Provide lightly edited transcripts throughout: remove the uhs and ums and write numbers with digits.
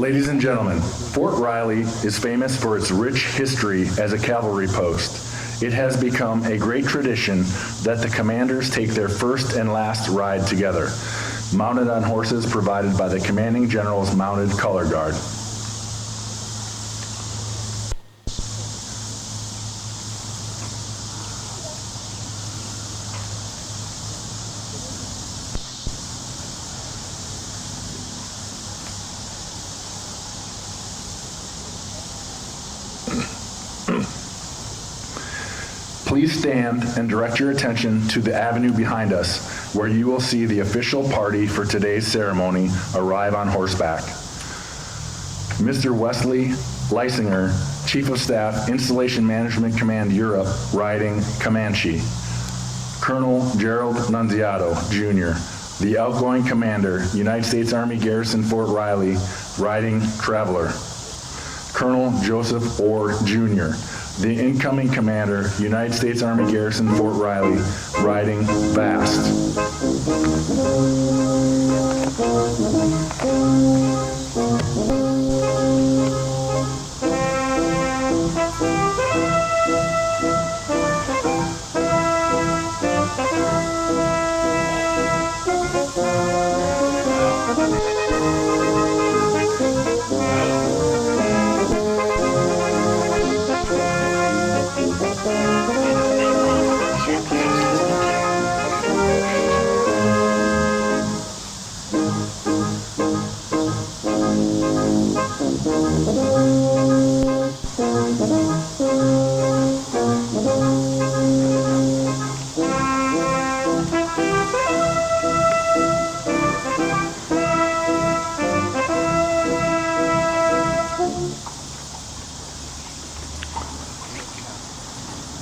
Ladies and gentlemen, Fort Riley is famous for its rich history as a cavalry post. It has become a great tradition that the commanders take their first and last ride together, mounted on horses provided by the commanding general's mounted color guard. Please stand and direct your attention to the avenue behind us, where you will see the official party for today's ceremony arrive on horseback. Mr. Wesley Leisinger, Chief of Staff, Installation Management Command Europe, riding Comanche. Colonel Gerald Nunziato, Jr., the outgoing commander, United States Army Garrison Fort Riley, riding Traveler. Colonel Joseph Orr, Jr., the incoming commander, United States Army Garrison Fort Riley, riding Vast.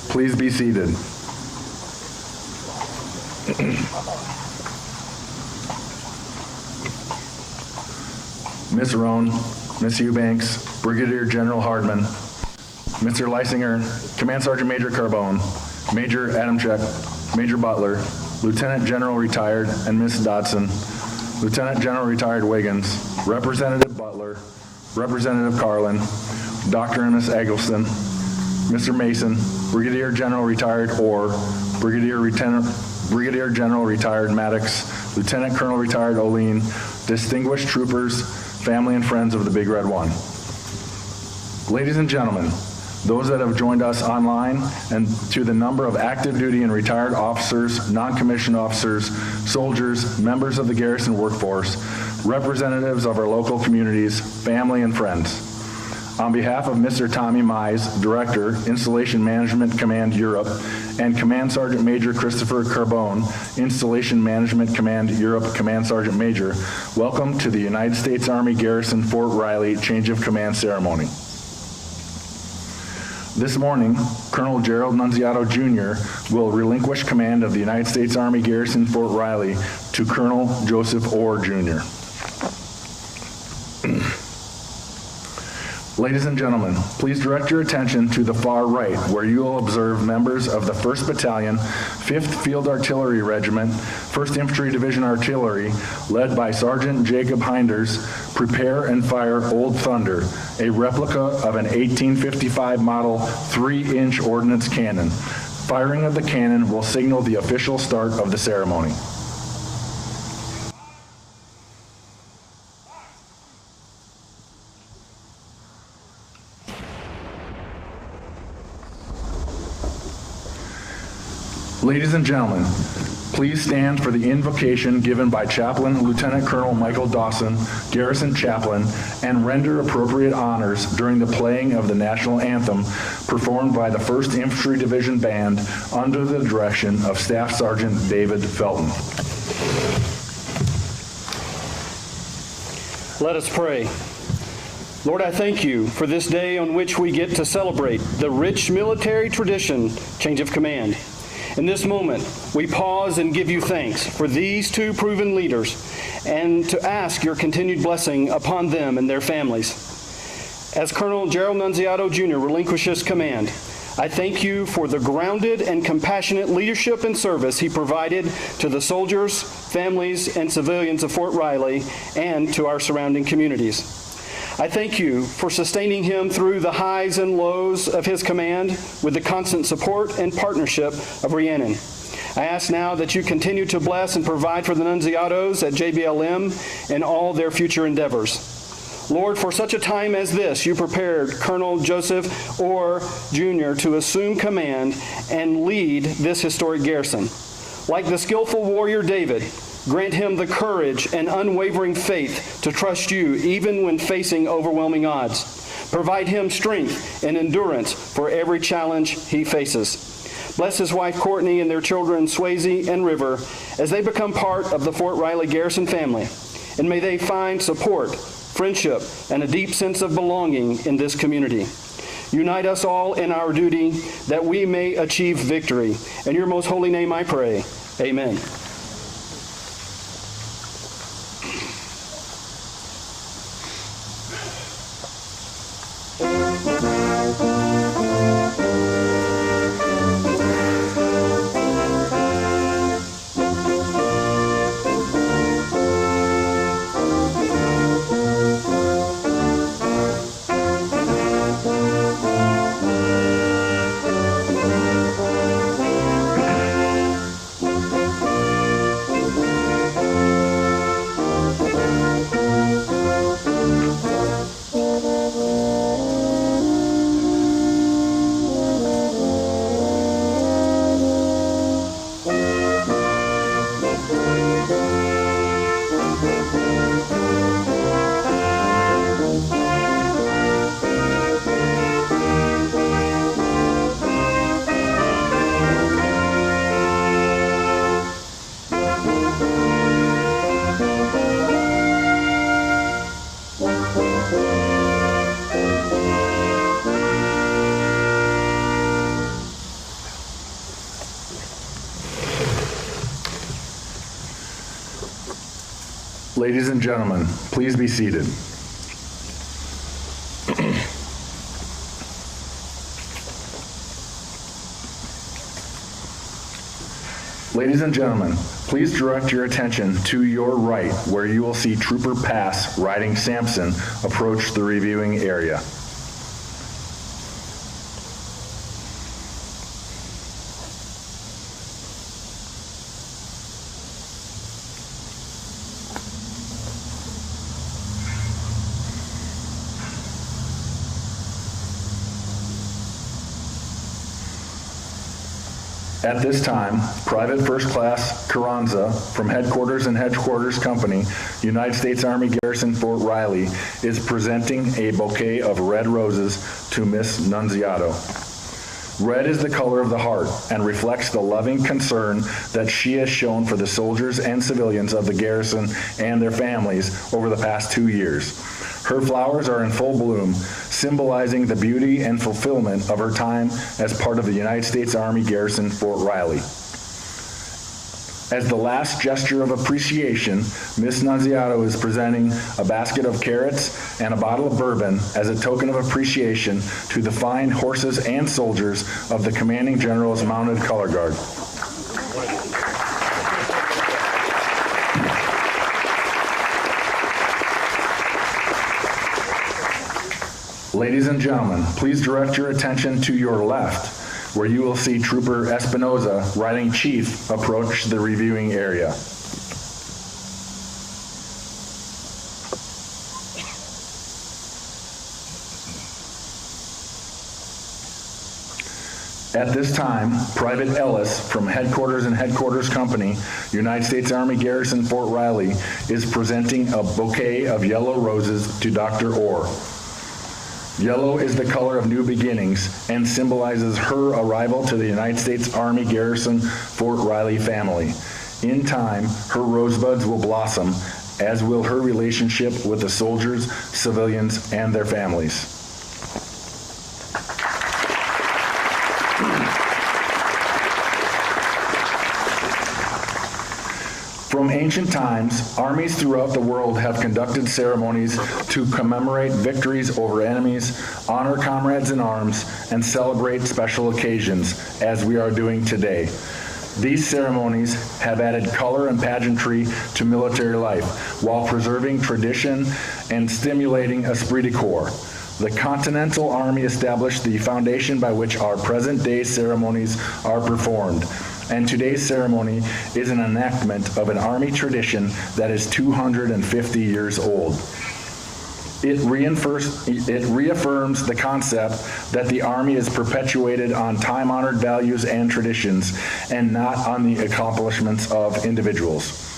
Please be seated. Ms. Roan, Ms. Eubanks, Brigadier General Hardman, Mr. Leisinger, Command Sergeant Major Carbone, Major Adamczyk, Major Butler, Lieutenant General Retired, and Ms. Dodson, Lieutenant General Retired Wiggins, Representative Butler, Representative Carlin, Dr. and Ms. Eggleston, Mr. Mason, Brigadier General Retired Orr, Brigadier General Retired Maddox, Lieutenant Colonel Retired Oline, distinguished troopers, family and friends of the Big Red One. Ladies and gentlemen, those that have joined us online, and to the number of active duty and retired officers, non-commissioned officers, soldiers, members of the garrison workforce, representatives of our local communities, family and friends. On behalf of Mr. Tommy Mize, Director, Installation Management Command Europe, and Command Sergeant Major Christopher Carbone, Installation Management Command Europe Command Sergeant Major, welcome to the United States Army Garrison Fort Riley Change of Command Ceremony. This morning, Colonel Gerald Nunziato, Jr. will relinquish command of the United States Army Garrison Fort Riley to Colonel Joseph Orr, Jr. Ladies and gentlemen, please direct your attention to the far right, where you will observe members of the 1st Battalion, 5th Field Artillery Regiment, 1st Infantry Division Artillery, led by Sergeant Jacob Hinders, prepare and fire Old Thunder, a replica of an 1855 model 3-inch ordnance cannon. Firing of the cannon will signal the official start of the ceremony. Ladies and gentlemen, please stand for the invocation given by Chaplain Lieutenant Colonel Michael Dawson, Garrison Chaplain, and render appropriate honors during the playing of the national anthem performed by the 1st Infantry Division Band under the direction of Staff Sergeant David Felton. Let us pray. Lord, I thank you for this day on which we get to celebrate the rich military tradition, Change of Command. In this moment, we pause and give you thanks for these two proven leaders and to ask your continued blessing upon them and their families. As Colonel Gerald Nunziato, Jr. relinquishes command, I thank you for the grounded and compassionate leadership and service he provided to the soldiers, families, and civilians of Fort Riley and to our surrounding communities. I thank you for sustaining him through the highs and lows of his command with the constant support and partnership of Rhiannon. I ask now that you continue to bless and provide for the Nunziatos at JBLM and all their future endeavors. Lord, for such a time as this, you prepared Colonel Joseph Orr Jr. to assume command and lead this historic garrison. Like the skillful warrior David, grant him the courage and unwavering faith to trust you even when facing overwhelming odds. Provide him strength and endurance for every challenge he faces. Bless his wife Courtney and their children Swayze and River as they become part of the Fort Riley Garrison family. And may they find support, friendship, and a deep sense of belonging in this community. Unite us all in our duty that we may achieve victory. In your most holy name I pray. Amen. Ladies and gentlemen, please be seated. Ladies and gentlemen, please direct your attention to your right, where you will see Trooper Pass riding Sampson approach the reviewing area. At this time, Private First Class Carranza from Headquarters and Headquarters Company, United States Army Garrison Fort Riley, is presenting a bouquet of red roses to Miss Nunziato. Red is the color of the heart and reflects the loving concern that she has shown for the soldiers and civilians of the garrison and their families over the past 2 years. Her flowers are in full bloom, symbolizing the beauty and fulfillment of her time as part of the United States Army Garrison Fort Riley. As the last gesture of appreciation, Miss Nunziato is presenting a basket of carrots and a bottle of bourbon as a token of appreciation to the fine horses and soldiers of the Commanding General's Mounted Color Guard. Ladies and gentlemen, please direct your attention to your left, where you will see Trooper Espinoza, riding Chief, approach the reviewing area. At this time, Private Ellis from Headquarters and Headquarters Company, United States Army Garrison Fort Riley, is presenting a bouquet of yellow roses to Dr. Orr. Yellow is the color of new beginnings and symbolizes her arrival to the United States Army Garrison Fort Riley family. In time, her rosebuds will blossom, as will her relationship with the soldiers, civilians, and their families. From ancient times, armies throughout the world have conducted ceremonies to commemorate victories over enemies, honor comrades in arms, and celebrate special occasions, as we are doing today. These ceremonies have added color and pageantry to military life while preserving tradition and stimulating esprit de corps. The Continental Army established the foundation by which our present-day ceremonies are performed, and today's ceremony is an enactment of an Army tradition that is 250 years old. It reaffirms the concept that the Army is perpetuated on time-honored values and traditions and not on the accomplishments of individuals.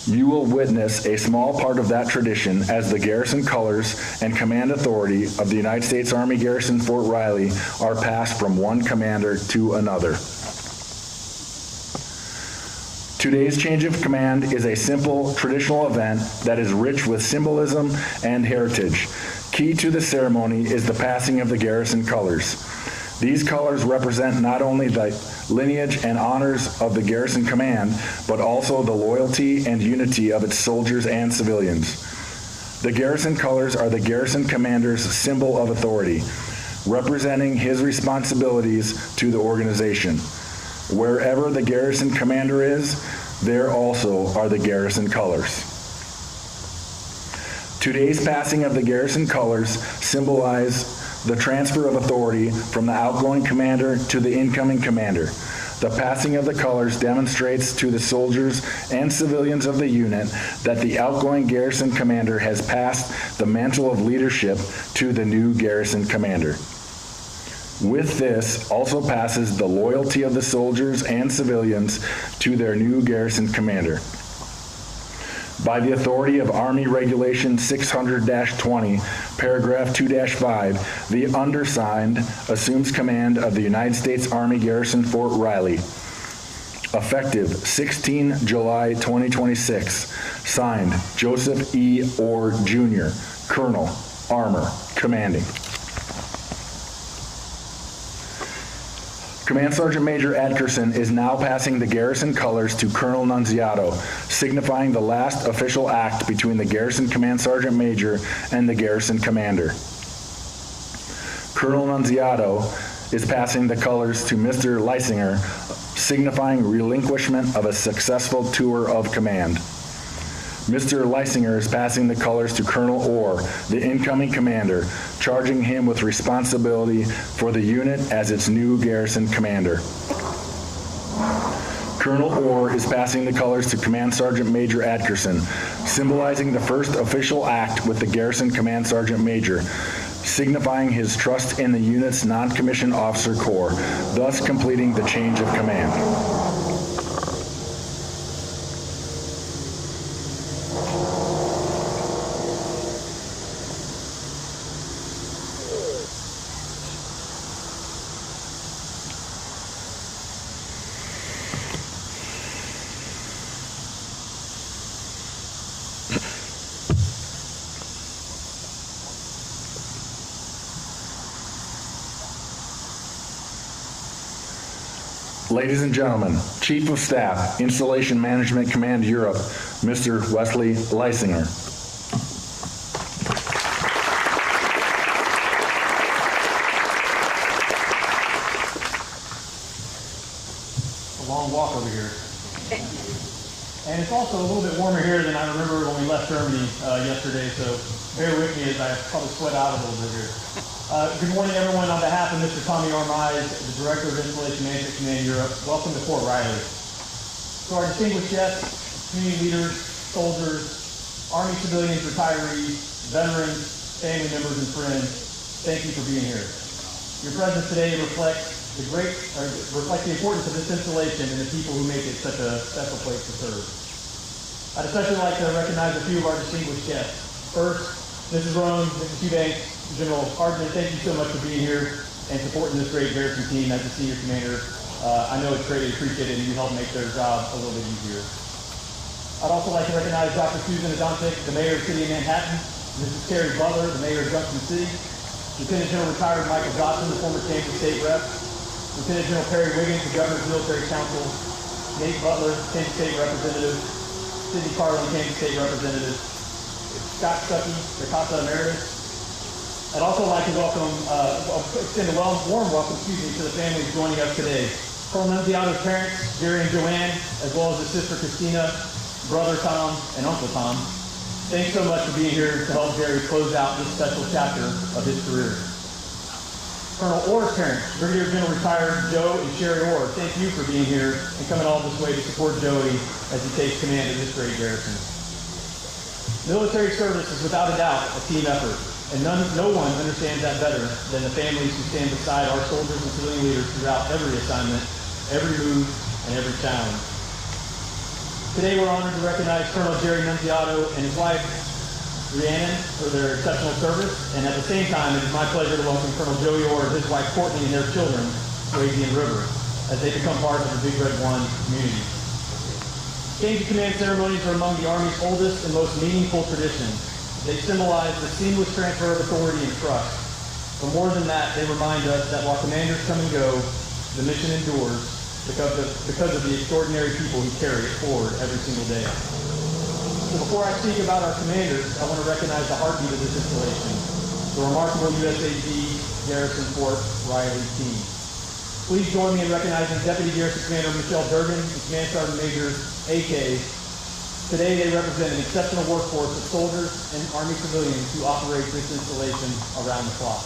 You will witness a small part of that tradition as the garrison colors and command authority of the United States Army Garrison Fort Riley are passed from one commander to another. Today's change of command is a simple, traditional event that is rich with symbolism and heritage. Key to the ceremony is the passing of the garrison colors. These colors represent not only the lineage and honors of the garrison command, but also the loyalty and unity of its soldiers and civilians. The garrison colors are the garrison commander's symbol of authority, representing his responsibilities to the organization. Wherever the garrison commander is, there also are the garrison colors. Today's passing of the garrison colors symbolize the transfer of authority from the outgoing commander to the incoming commander. The passing of the colors demonstrates to the soldiers and civilians of the unit that the outgoing garrison commander has passed the mantle of leadership to the new garrison commander. With this also passes the loyalty of the soldiers and civilians to their new garrison commander. By the authority of Army Regulation 600-20, paragraph 2-5, the undersigned assumes command of the United States Army Garrison Fort Riley. Effective 16 July 2026. Signed, Joseph E. Orr, Jr., Colonel, Armor, Commanding. Command Sergeant Major Atkerson is now passing the garrison colors to Colonel Nunziato, signifying the last official act between the Garrison Command Sergeant Major and the garrison commander. Colonel Nunziato is passing the colors to Mr. Leisinger, signifying relinquishment of a successful tour of command. Mr. Leisinger is passing the colors to Colonel Orr, the incoming commander, charging him with responsibility for the unit as its new garrison commander. Colonel Orr is passing the colors to Command Sergeant Major Atkerson, symbolizing the first official act with the Garrison Command Sergeant Major, signifying his trust in the unit's non-commissioned officer corps, thus completing the change of command. Ladies and gentlemen, Chief of Staff, Installation Management Command Europe, Mr. Wesley Leisinger. A long walk over here. And it's also a little bit warmer here than I remember when we left Germany yesterday, so bear with me as I probably sweat out a little bit here. Good morning, everyone. On behalf of Mr. Tommy Armize, the Director of Installation Management Command Europe, welcome to Fort Riley. To our distinguished guests, community leaders, soldiers, Army civilians, retirees, veterans, family members, and friends, thank you for being here. Your presence today reflects the importance of this installation and the people who make it such a special place to serve. I'd especially like to recognize a few of our distinguished guests. First, Mrs. Roan, Mrs. Eubanks, General Hardman, thank you so much for being here and supporting this great garrison team as a senior commander. I know it's greatly appreciated and you help make their job a little bit easier. I'd also like to recognize Dr. Susan Adonczyk, the Mayor of the City of Manhattan, Mrs. Terry Butler, the Mayor of Junction City, Lieutenant General Retired Michael Dotson, the former Kansas State Rep, Lieutenant General Perry Wiggins, the Governor's Military Council, Nate Butler, Kansas State Representative, Sidney Carlin, Kansas State Representative, Scott Stuckey, the CASA Emeritus. I'd also like to extend a warm welcome, to the families joining us today. Colonel Nunziato's parents, Jerry and Joanne, as well as his sister Christina, brother Tom, and Uncle Tom, thanks so much for being here to help Jerry close out this special chapter of his career. Colonel Orr's parents, Brigadier General Retired Joe and Sherry Orr, thank you for being here and coming all this way to support Joey as he takes command of this great garrison. Military service is without a doubt a team effort, and no one understands that better than the families who stand beside our soldiers and civilian leaders throughout every assignment, every move, and every challenge. Today we're honored to recognize Colonel Jerry Nunziato and his wife, Rhiannon, for their exceptional service, and at the same time, it is my pleasure to welcome Colonel Joey Orr and his wife Courtney and their children, Swayze and River, as they become part of the Big Red One community. Change of command ceremonies are among the Army's oldest and most meaningful traditions. They symbolize the seamless transfer of authority and trust. But more than that, they remind us that while commanders come and go, the mission endures because of the extraordinary people who carry it forward every single day. So before I speak about our commanders, I want to recognize the heartbeat of this installation, the remarkable USAG Garrison Fort Riley team. Please join me in recognizing Deputy Garrison Commander Michelle Durgan and Command Sergeant Major AK. Today they represent an exceptional workforce of soldiers and Army civilians who operate this installation around the clock.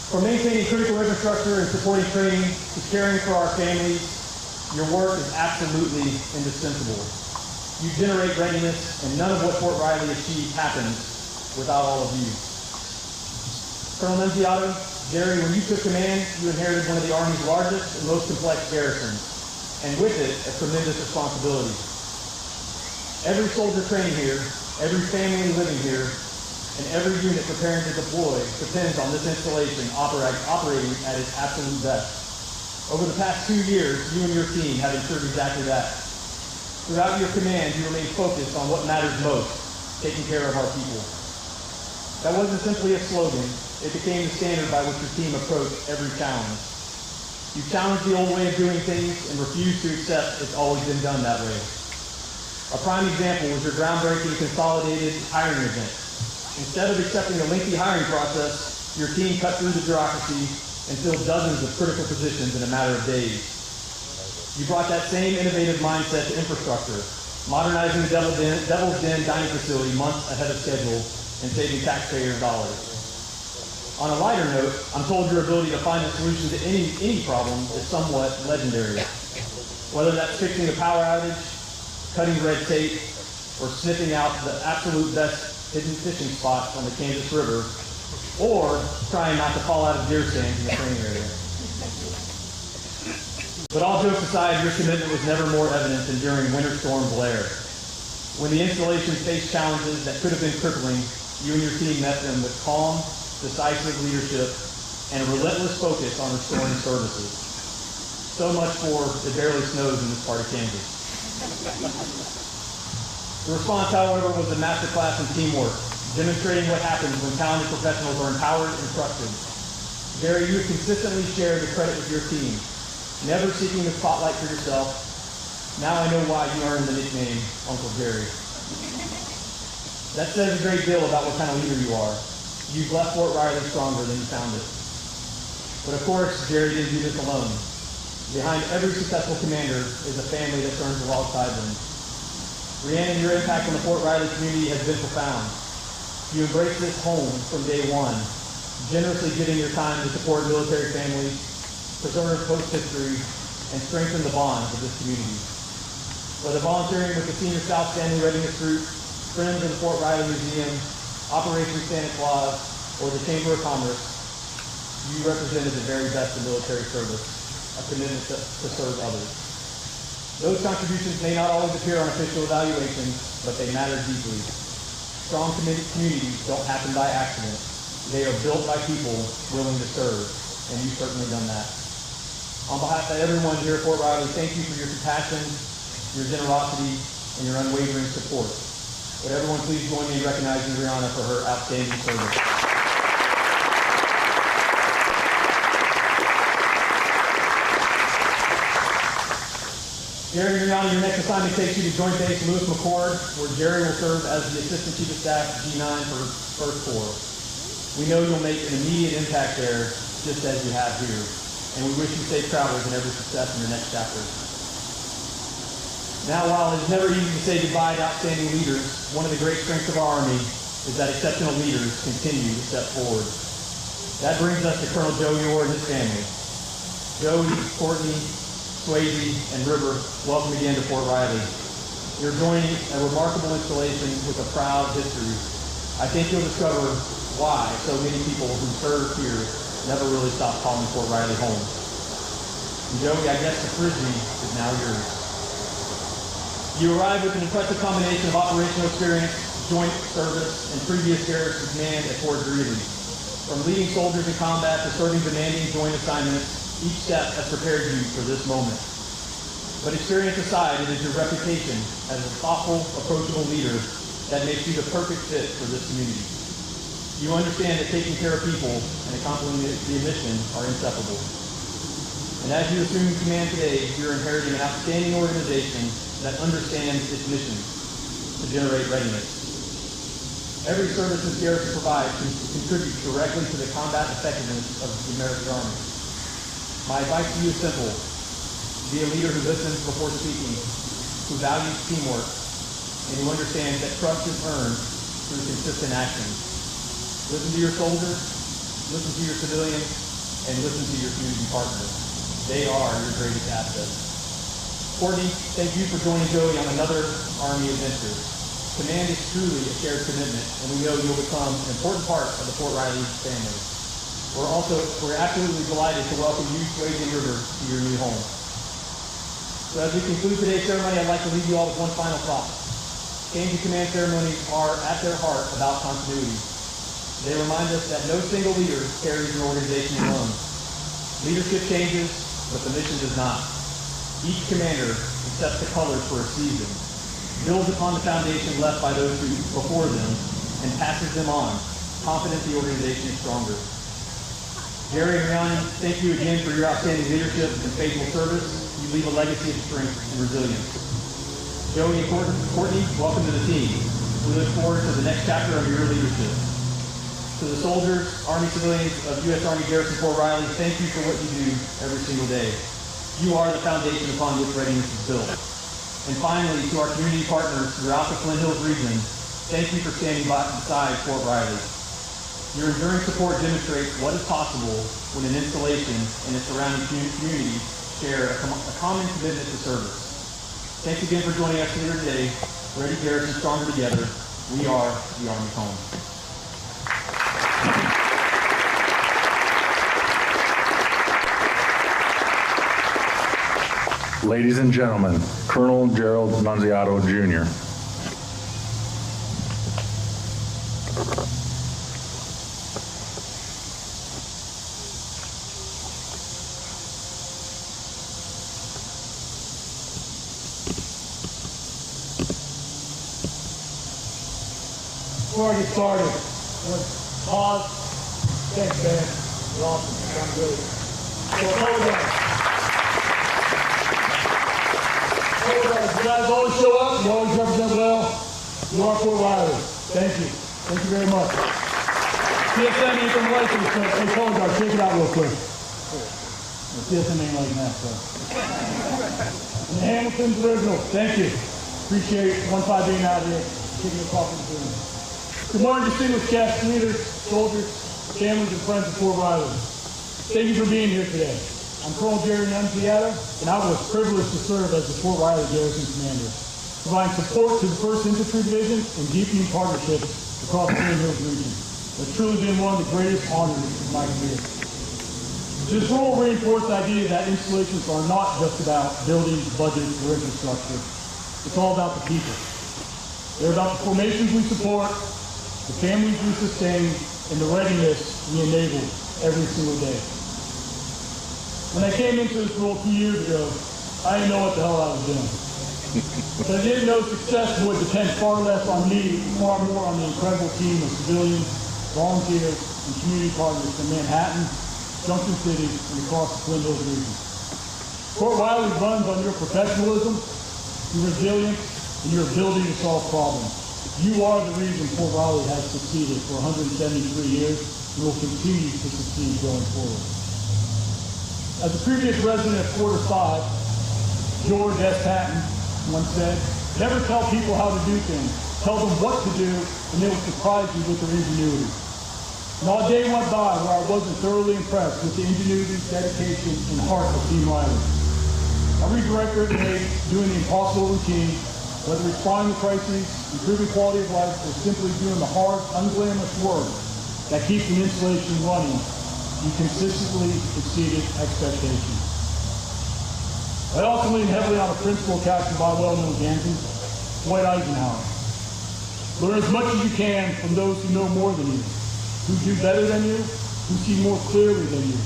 From maintaining critical infrastructure and supporting training to caring for our families, your work is absolutely indispensable. You generate readiness, and none of what Fort Riley achieved happens without all of you. Colonel Nunziato, Jerry, when you took command, you inherited one of the Army's largest and most complex garrisons, and with it, a tremendous responsibility. Every soldier trained here, every family living here, and every unit preparing to deploy depends on this installation operating at its absolute best. Over the past 2 years, you and your team have ensured exactly that. Throughout your command, you remain focused on what matters most, taking care of our people. That wasn't simply a slogan. It became the standard by which your team approached every challenge. You challenged the old way of doing things and refused to accept it's always been done that way. A prime example was your groundbreaking consolidated hiring event. Instead of accepting a lengthy hiring process, your team cut through the bureaucracy and filled dozens of critical positions in a matter of days. You brought that same innovative mindset to infrastructure, modernizing the Devil's Den dining facility months ahead of schedule and saving taxpayers dollars. On a lighter note, I'm told your ability to find a solution to any problem is somewhat legendary. Whether that's fixing a power outage, cutting red tape, or sniffing out the absolute best hidden fishing spots on the Kansas River, or trying not to fall out of deer stands in the training area. But all jokes aside, your commitment was never more evident than during Winter Storm Blair. When the installation faced challenges that could have been crippling, you and your team met them with calm, decisive leadership and a relentless focus on restoring services. So much for it barely snows in this part of Kansas. The response, however, was a masterclass in teamwork, demonstrating what happens when talented professionals are empowered and trusted. Jerry, you have consistently shared the credit with your team, never seeking the spotlight for yourself. Now I know why you earned the nickname Uncle Jerry. That says a great deal about what kind of leader you are. You've left Fort Riley stronger than you found it. But of course, Jerry didn't do this alone. Behind every successful commander is a family that turns alongside them. Rhiannon, your impact on the Fort Riley community has been profound. You embraced this home from day one, generously giving your time to support military families, preserve post-history, and strengthen the bonds of this community. Whether volunteering with the Senior South Family Readiness Group, Friends of the Fort Riley Museum, Operation Santa Claus, or the Chamber of Commerce, you represented the very best of military service, a commitment to serve others. Those contributions may not always appear on official evaluations, but they matter deeply. Strong communities don't happen by accident. They are built by people willing to serve, and you've certainly done that. On behalf of everyone here at Fort Riley, thank you for your compassion, your generosity, and your unwavering support. Would everyone please join me in recognizing Brianna for her outstanding service. Jerry Nunziato, your next assignment takes you to Joint Base Lewis McChord, where Jerry will serve as the Assistant Chief of Staff G9 for 1st Corps. We know you'll make an immediate impact there, just as you have here, and we wish you safe travels and every success in your next chapter. Now, while it's never easy to say goodbye to outstanding leaders, one of the great strengths of our Army is that exceptional leaders continue to step forward. That brings us to Colonel Joe Yore and his family. Joey, Courtney, Swayze, and River, welcome again to Fort Riley. You're joining a remarkable installation with a proud history. I think you'll discover why so many people who serve here never really stop calling Fort Riley home. And Joey, I guess the Frisbee is now yours. You arrive with an impressive combination of operational experience, joint service, and previous garrison command at Fort Greeley. From leading soldiers in combat to serving demanding joint assignments, each step has prepared you for this moment. But experience aside, it is your reputation as a thoughtful, approachable leader that makes you the perfect fit for this community. You understand that taking care of people and accomplishing the mission are inseparable. And as you assume command today, you're inheriting an outstanding organization that understands its mission to generate readiness. Every service this garrison provides contributes directly to the combat effectiveness of the American Army. My advice to you is simple. Be a leader who listens before speaking, who values teamwork, and who understands that trust is earned through consistent action. Listen to your soldiers, listen to your civilians, and listen to your community partners. They are your greatest asset. Courtney, thank you for joining Joey on another Army adventure. Command is truly a shared commitment, and we know you'll become an important part of the Fort Riley family. We're absolutely delighted to welcome you, Swayze and River, to your new home. So as we conclude today's ceremony, I'd like to leave you all with one final thought. Change of command ceremonies are, at their heart, about continuity. They remind us that no single leader carries an organization alone. Leadership changes, but the mission does not. Each commander accepts the colors for a season, builds upon the foundation left by those who before them, and passes them on, confident the organization is stronger. Jerry and Ryan, thank you again for your outstanding leadership and faithful service. You leave a legacy of strength and resilience. Joey and Courtney, welcome to the team. We look forward to the next chapter of your leadership. To the soldiers, Army civilians of U.S. Army Garrison Fort Riley, thank you for what you do every single day. You are the foundation upon which readiness is built. And finally, to our community partners throughout the Flint Hills region, thank you for standing beside Fort Riley. Your enduring support demonstrates what is possible when an installation and its surrounding community share a common commitment to service. Thanks again for joining us here today. Ready Garrison, stronger together. We are the Army's home. Ladies and gentlemen, Colonel Gerald Nunziato, Jr. Before I get started, pause. Thanks, man. You're awesome. Sound good. So, hold on. You guys always show up. You always represent well. You are Fort Riley. Thank you. Thank you very much. CSM ain't from license, so hey, Colgar, check it out real quick. The CSM ain't like that, so. And the Hamilton's original. Thank you. Appreciate 1-5 being out here. Kicking the coffee in the Good morning, distinguished guests, leaders, soldiers, families, and friends of Fort Riley. Thank you for being here today. I'm Colonel Jerry Nunziato, and I was privileged to serve as the Fort Riley Garrison Commander, providing support to the 1st Infantry Division and deepening partnerships across the Flint Hills region. It's truly been one of the greatest honors of my career. This role reinforced the idea that installations are not just about buildings, budgets, or infrastructure. It's all about the people. They're about the formations we support, the families we sustain, and the readiness we enable every single day. When I came into this role 2 years ago, I didn't know what the hell I was doing. But I didn't know success would depend far less on me, far more on the incredible team of civilians, volunteers, and community partners from Manhattan, Junction City, and across the Flint Hills region. Fort Riley runs on your professionalism, your resilience, and your ability to solve problems. You are the reason Fort Riley has succeeded for 173 years and will continue to succeed going forward. As a previous resident of Quarter 5, George S. Patton once said, "Never tell people how to do things. Tell them what to do, and they will surprise you with their ingenuity." Not a day went by where I wasn't thoroughly impressed with the ingenuity, dedication, and heart of Team Riley. Every director at Navy doing the impossible routine, whether responding to crises, improving quality of life, or simply doing the hard, unglamorous work that keeps an installation running, you consistently exceeded expectations. I also lean heavily on a principle captured by a well-known Yankee, Dwight Eisenhower. Learn as much as you can from those who know more than you, who do better than you, who see more clearly than you.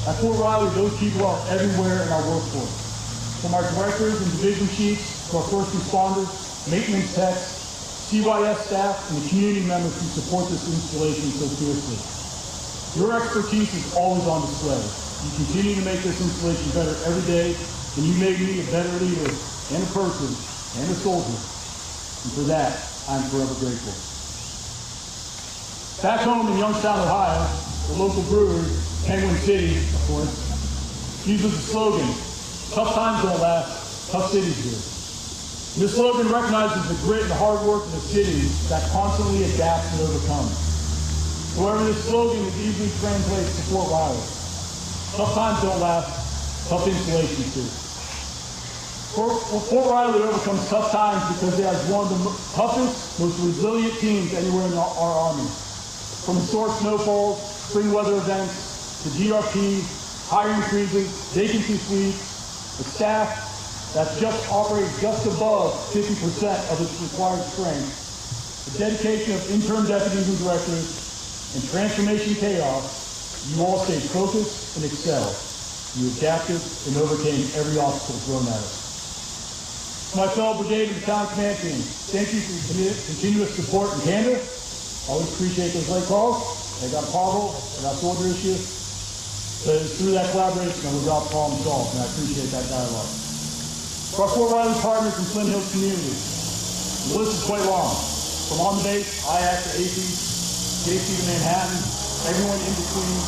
At Fort Riley, those people are everywhere in our workforce. From our directors and division chiefs to our first responders, maintenance techs, CYS staff, and the community members who support this installation so fiercely. Your expertise is always on display. You continue to make this installation better every day, and you make me a better leader and a person and a soldier. And for that, I'm forever grateful. Back home in Youngstown, Ohio, the local brewery, Penguin City, of course, uses the slogan, "Tough times don't last, tough cities do." And this slogan recognizes the grit and hard work of the city that constantly adapts and overcomes. However, this slogan is easily translated to Fort Riley. Tough times don't last, tough installations do. Fort Riley overcomes tough times because it has one of the toughest, most resilient teams anywhere in our Army. From historic snowfalls, spring weather events, to GRP, hiring freezes, vacancy sweeps, a staff that just operates just above 50% of its required strength, the dedication of interim deputies and directors, and transformation chaos, you all stayed focused and excelled. You adapted and overcame every obstacle thrown at us. My fellow brigade and battalion command team, thank you for your continuous support and candor. Always appreciate those late calls. They got a pothole, they got a soldier issue. But it's through that collaboration that we got the problem solved, and I appreciate that dialogue. For our Fort Riley partners in Flint Hills community, the list is quite long. From on the base, IAC to AP, JC to Manhattan, everyone in between.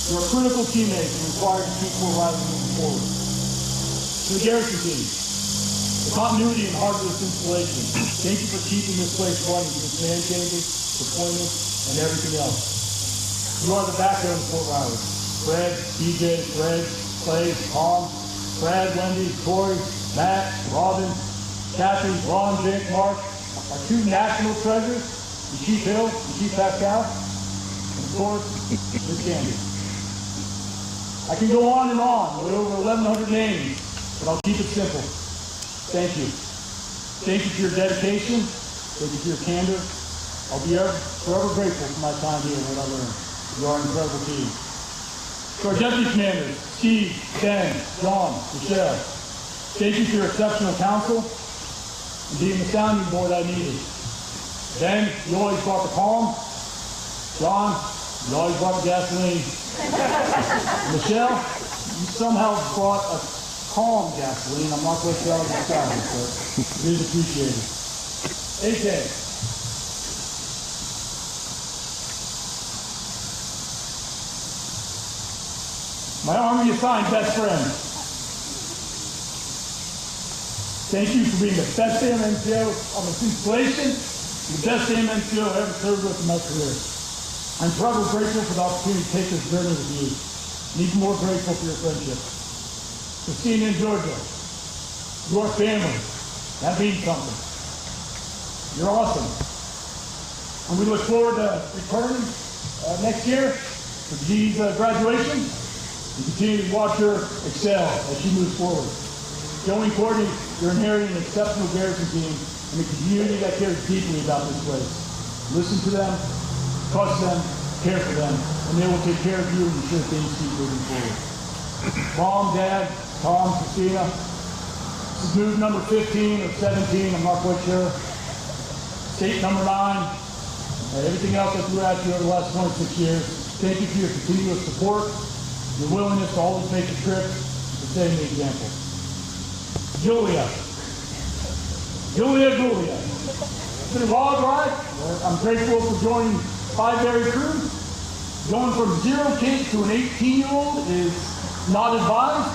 You're a critical teammate and required to keep Fort Riley moving forward. To the Garrison team, the continuity and heart of this installation, thank you for keeping this place running through command changes, deployments, and everything else. You are the backbone of Fort Riley. Fred, BJ, Greg, Clay, Tom, Brad, Wendy, Corey, Matt, Robin, Kathy, Ron, Jake, Mark, our two national treasures, the Chief Hill and Chief Pascal, and of course, Miss Candy. I can go on and on with over 1,100 names, but I'll keep it simple. Thank you. Thank you for your dedication. Thank you for your candor. I'll be forever grateful for my time here and what I learned. You are an incredible team. To our deputy commanders, Steve, Ben, John, Michelle, thank you for your exceptional counsel and being the sounding board I needed. Ben, you always brought the calm. John, you always brought the gasoline. Michelle, you somehow brought a calm gasoline. I'm not quite sure how to describe it, but it is appreciated. AK. My Army assigned best friend. Thank you for being the best AMNCO on this installation, the best AMNCO I've ever served with in my career. I'm forever grateful for the opportunity to take this journey with you, and even more grateful for your friendship. Christina and Georgia, your family, that means something. You're awesome. And we look forward to returning next year for G's graduation. And continue to watch her excel as she moves forward. Going Courtney, you're inheriting an exceptional Garrison team and a community that cares deeply about this place. Listen to them, trust them, care for them, and they will take care of you and ensure things keep moving forward. Mom, Dad, Tom, Christina, this is move number 15 or 17, I'm not quite sure. State number 9, and everything else I threw at you over the last 26 years. Thank you for your continuous support, your willingness to always make the trip, to setting the example. Julia. It's been a wild ride. I'm grateful for joining 5-berry crew. Going from 0 kids to an 18-year-old is not advised,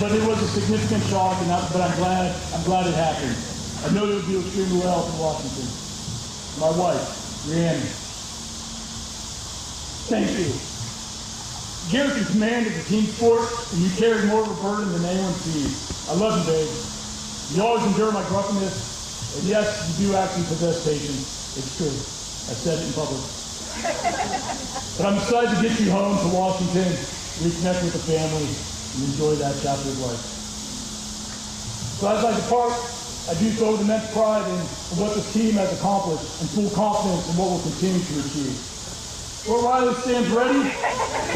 but it was a significant shock, but I'm glad it happened. I know you'll do extremely well in Washington. My wife, Rhiannon. Thank you. Garrison Command is a team sport, and you carry more of a burden than anyone sees. I love you, babe. You always endure my gruffness, and yes, you do actually possess patience. It's true. I said it in public. But I'm excited to get you home to Washington, reconnect with the family, and enjoy that chapter of life. So as I depart, I do so with immense pride in what this team has accomplished and full confidence in what we'll continue to achieve. Fort Riley stands ready,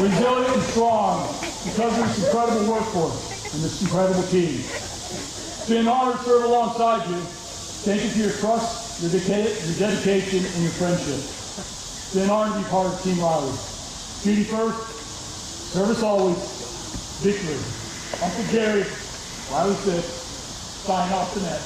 resilient, and strong because of this incredible workforce and this incredible team. It's been an honor to serve alongside you. Thank you for your trust, your dedication, and your friendship. It's been an honor to be part of Team Riley. Duty first, service always, victory. Uncle Jerry, Riley 6, sign off the net.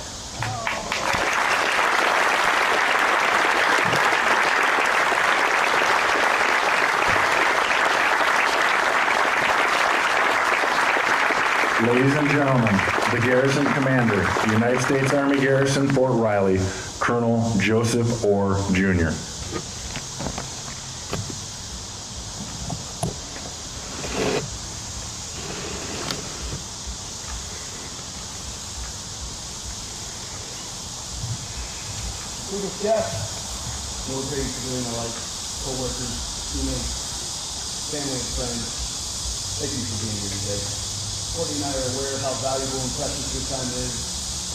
Ladies and gentlemen, the Garrison Commander, United States Army Garrison Fort Riley, Colonel Joseph Orr, Jr. Distinguished guests, military civilian alike, co-workers, teammates, family and friends, thank you for being here today. Courtney and I are aware of how valuable and precious your time is,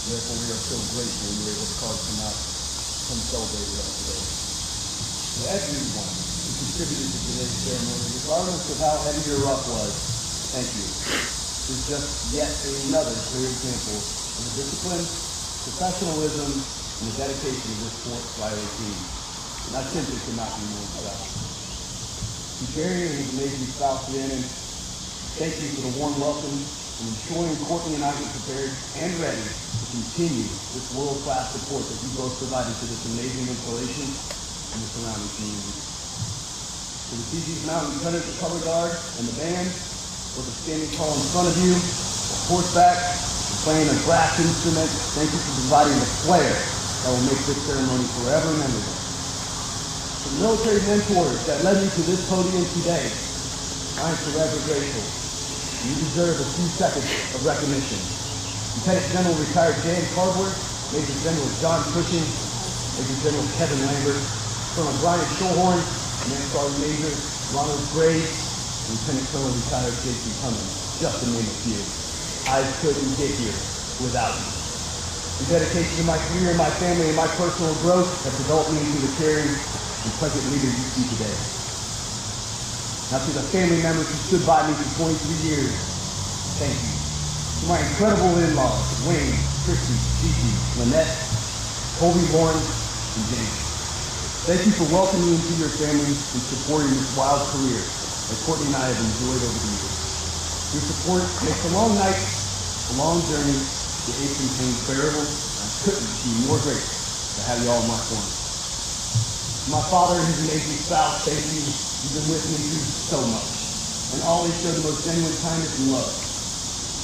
therefore we are so grateful you were able to carve some out to come celebrate with us today. To everyone who contributed to today's ceremony, regardless of how heavy or rough was, thank you. This is just yet another clear example of the discipline, professionalism, and the dedication of this Fort Riley team. And I simply could not be more proud. To Jerry and his amazing spouse, Rhiannon, thank you for the warm welcome and ensuring Courtney and I get prepared and ready to continue this world-class support that you both provided to this amazing installation and the surrounding community. To the CG's Mountain Lieutenant, the Color Guard, and the band, both are standing tall in front of you, horseback, playing a brass instrument, thank you for providing the flair that will make this ceremony forever memorable. To the military mentors that led me to this podium today, I am forever grateful. You deserve a few seconds of recognition. Lieutenant General Retired Dan Carver, Major General John Cushing, Major General Kevin Lambert, Colonel Brian Shorehorn, Command Sergeant Major Ronald Graves, and Lieutenant Colonel Retired Jason Cummins, just to name a few. I couldn't get here without you. The dedication to my career, my family, and my personal growth have developed me into the caring and present leader you see today. Now to the family members who stood by me for 23 years, thank you. To my incredible in-laws, Wayne, Christy, Gigi, Lynette, Colby, Lauren, and James. Thank you for welcoming me into your family and supporting this wild career that Courtney and I have enjoyed over the years. Your support makes the long nights, the long journey, the aches and pains bearable, and I couldn't be more grateful to have you all in my corner. My father and his amazing spouse, thank you. You've been with me through so much, and always show the most genuine kindness and love.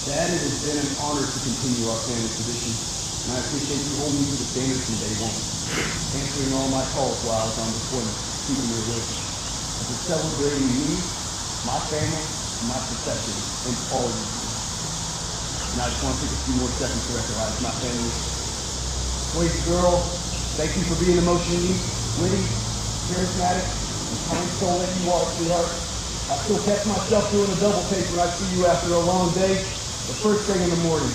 Dad, it has been an honor to continue our family tradition, and I appreciate you holding me to the standard from day one, answering all my calls while I was on deployment, keeping me awake, and for celebrating me, my family, and my profession, and all of you. And I just want to take a few more seconds to recognize my family. Boys and girl, thank you for being emotionally witty, charismatic, and kind soul that you are, sweetheart. I still catch myself doing a double take when I see you after a long day. The first thing in the morning,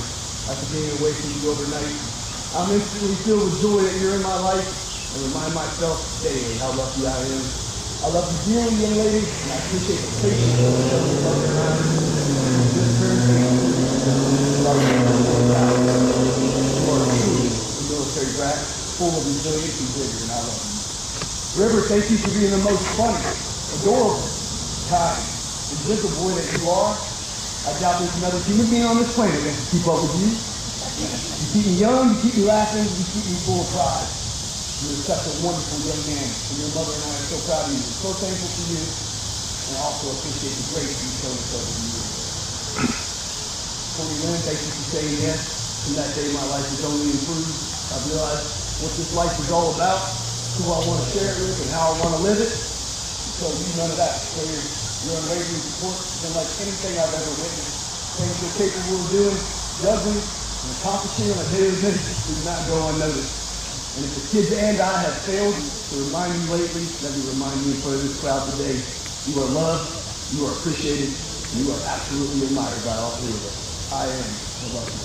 after being away from you overnight, I'm instantly filled with joy that you're in my life and remind myself daily how lucky I am. I love you dearly, young lady, and I appreciate the patience that you show me loving around this current family. You are truly a military brat, full of resilience and vigor, and I love you. River, thank you for being the most funny, adorable, kind, and gentle boy that you are. I doubt there's another human being on this planet that can keep up with you. You keep me young, you keep me laughing, you keep me full of pride. You're such a wonderful young man, and your mother and I are so proud of you. We're so thankful for you, and I also appreciate the grace you've shown us over the years. Lynn, thank you for saying yes. From that day, my life has only improved. I've realized what this life is all about, who I want to share it with, and how I want to live it. So you none of that. So your unwavering support has been like anything I've ever witnessed. Things you're capable of doing, judging, and accomplishing on a daily basis do not go unnoticed. And if the kids and I have failed to remind you lately, let me remind you in front of this crowd today, you are loved, you are appreciated, and you are absolutely admired by all three of us. I am. I love you.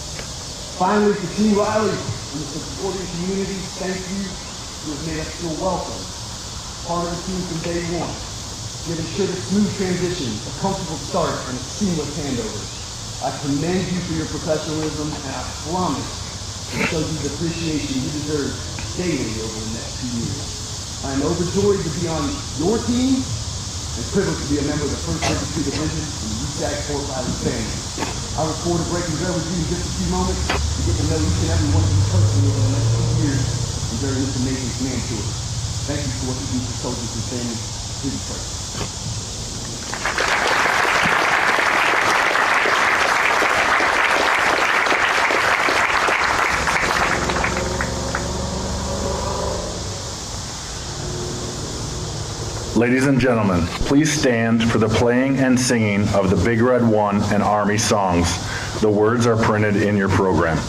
Finally, to Team Riley and the supporting community, thank you. You have made us feel welcome, part of the team from day one. You have ensured a smooth transition, a comfortable start, and a seamless handover. I commend you for your professionalism, and I promise to show you the appreciation you deserve daily over the next 2 years. I am overjoyed to be on your team and privileged to be a member of the 1st Infantry Division and the USAC Fort Riley family. I look forward to breaking bread with you in just a few moments to get to know each and every one of you personally over the next 2 years and during this amazing command tour. Thank you for what you do for soldiers and families. Please pray. Ladies and gentlemen, please stand for the playing and singing of the Big Red One and Army songs. The words are printed in your program.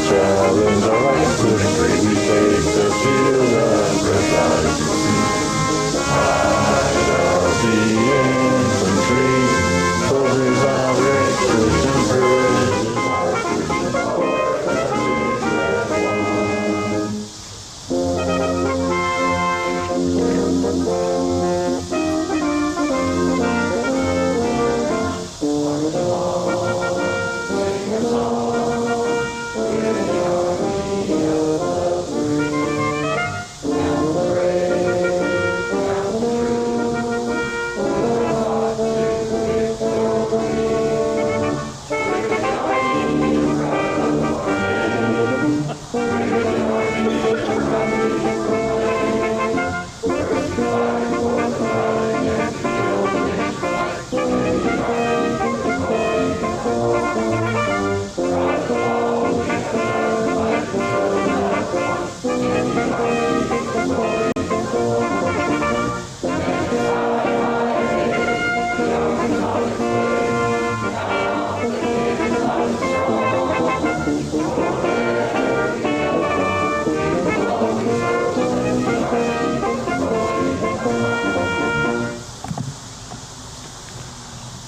Challenge our right to victory. We take the field and press out to sea. Pride of the infantry, soldiers of great Christian courage, marching for the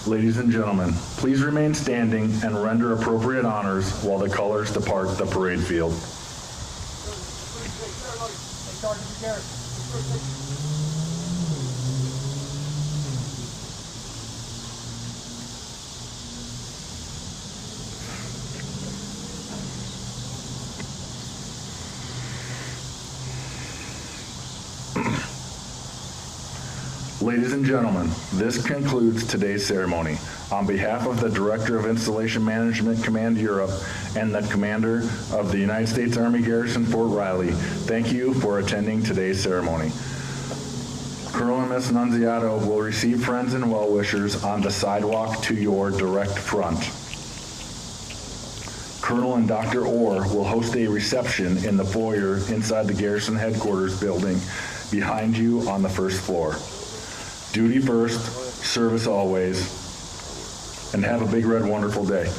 Ladies and gentlemen, please remain standing and render appropriate honors while the colors depart the parade field. Ladies and gentlemen, this concludes today's ceremony. On behalf of the Director of Installation Management Command Europe and the Commander of the United States Army Garrison Fort Riley, thank you for attending today's ceremony. Colonel and Miss Nunziato will receive friends and well-wishers on the sidewalk to your direct front. Colonel and Dr. Orr will host a reception in the foyer inside the Garrison Headquarters building behind you on the first floor. Duty first, service always, and have a big red wonderful day.